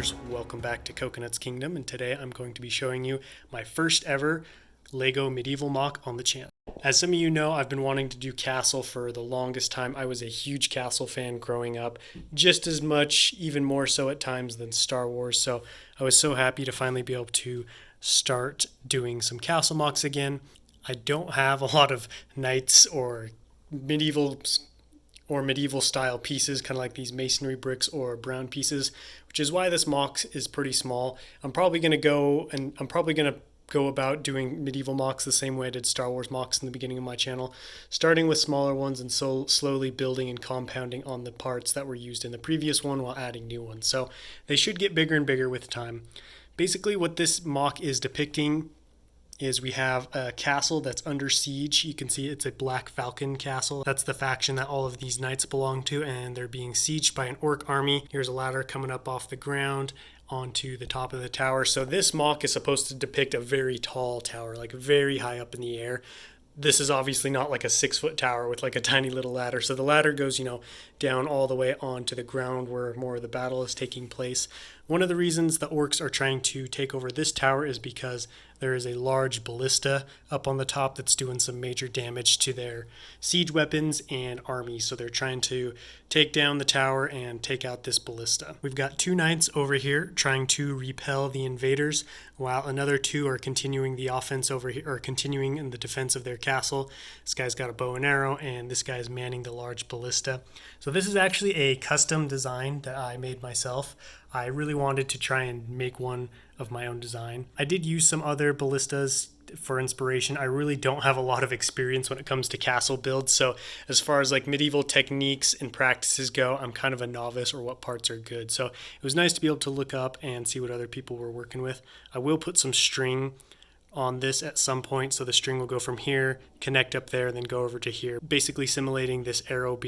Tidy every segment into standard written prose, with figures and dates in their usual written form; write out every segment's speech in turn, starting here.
gamers, welcome back to Coconut's Kingdom, and today I'm going to be showing you my first ever LEGO Medieval Moc on the channel. As some of you know, I've been wanting to do Castle for the longest time. I was a huge Castle fan growing up, just as much, even more so at times than Star Wars, so I was so happy to finally be able to start doing some Castle Mocs again. I don't have a lot of knights or medieval style pieces, kind of like these masonry bricks or brown pieces, which is why this mock is pretty small. I'm probably going to go about doing medieval mocks the same way I did Star Wars mocks in the beginning of my channel, starting with smaller ones and so slowly building and compounding on the parts that were used in the previous one while adding new ones. So they should get bigger and bigger with time. Basically what this mock is depicting is we have a castle that's under siege. You can see it's a black falcon castle. That's the faction that all of these knights belong to, and they're being sieged by an orc army. Here's a ladder coming up off the ground onto the top of the tower. So this mock is supposed to depict a very tall tower, like very high up in the air. This is obviously not like a 6-foot tower with like a tiny little ladder. So the ladder goes, down all the way onto the ground where more of the battle is taking place. One of the reasons the orcs are trying to take over this tower is because there is a large ballista up on the top that's doing some major damage to their siege weapons and army. So they're trying to take down the tower and take out this ballista. We've got 2 knights over here trying to repel the invaders, while another 2 are continuing the offense over here, or continuing in the defense of their castle. This guy's got a bow and arrow, and this guy's manning the large ballista. So this is actually a custom design that I made myself. I really wanted to try and make one of my own design. I did use some other ballistas for inspiration. I really don't have a lot of experience when it comes to castle builds, so as far as like medieval techniques and practices go, I'm kind of a novice or what parts are good. So it was nice to be able to look up and see what other people were working with. I will put some string on this at some point, so the string will go from here, connect up there, and then go over to here, basically simulating this arrow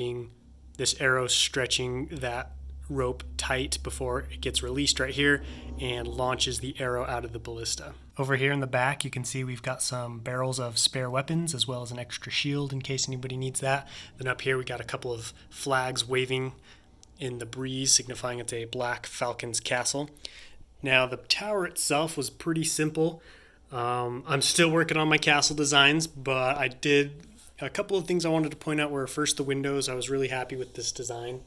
stretching that rope tight before it gets released right here and launches the arrow out of the ballista. Over here in the back you can see we've got some barrels of spare weapons as well as an extra shield in case anybody needs that. Then up here we got a couple of flags waving in the breeze signifying it's a black falcon's castle. Now the tower itself was pretty simple. I'm still working on my castle designs, but I did a couple of things I wanted to point out were first the windows. I was really happy with this design.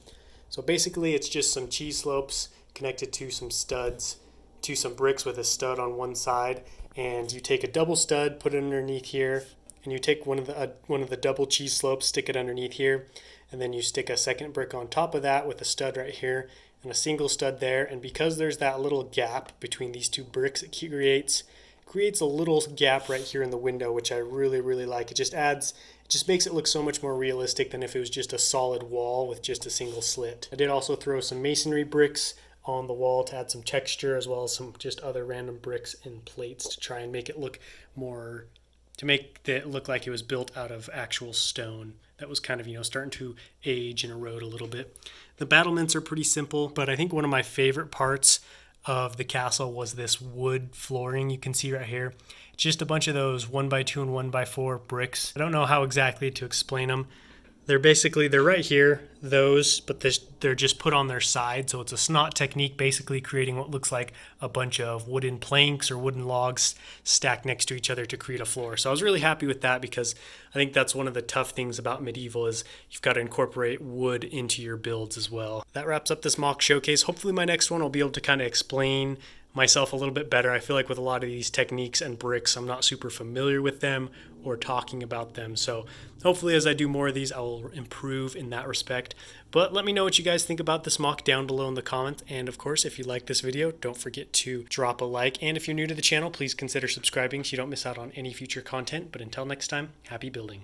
So basically it's just some cheese slopes connected to some studs, to some bricks with a stud on one side, and you take a double stud, put it underneath here, and you take one of the double cheese slopes, stick it underneath here, and then you stick a second brick on top of that with a stud right here and a single stud there. And because there's that little gap between these 2 bricks, it creates a little gap right here in the window, which I really like. It just makes it look so much more realistic than if it was just a solid wall with just a single slit. I did also throw some masonry bricks on the wall to add some texture, as well as some just other random bricks and plates to try and make it look like it was built out of actual stone that was kind of, starting to age and erode a little bit. The battlements are pretty simple, but I think one of my favorite parts of the castle was this wood flooring you can see right here. Just a bunch of those 1x2 and 1x4 bricks. I don't know how exactly to explain them. They're right here, but they're just put on their side, so it's a snot technique, basically creating what looks like a bunch of wooden planks or wooden logs stacked next to each other to create a floor. So I was really happy with that because I think that's one of the tough things about medieval is you've got to incorporate wood into your builds as well. That wraps up this mock showcase. Hopefully my next one I'll be able to kind of explain myself a little bit better. I feel like with a lot of these techniques and bricks, I'm not super familiar with them or talking about them. So hopefully as I do more of these, I will improve in that respect. But let me know what you guys think about this mock down below in the comments. And of course, if you like this video, don't forget to drop a like. And if you're new to the channel, please consider subscribing so you don't miss out on any future content. But until next time, happy building.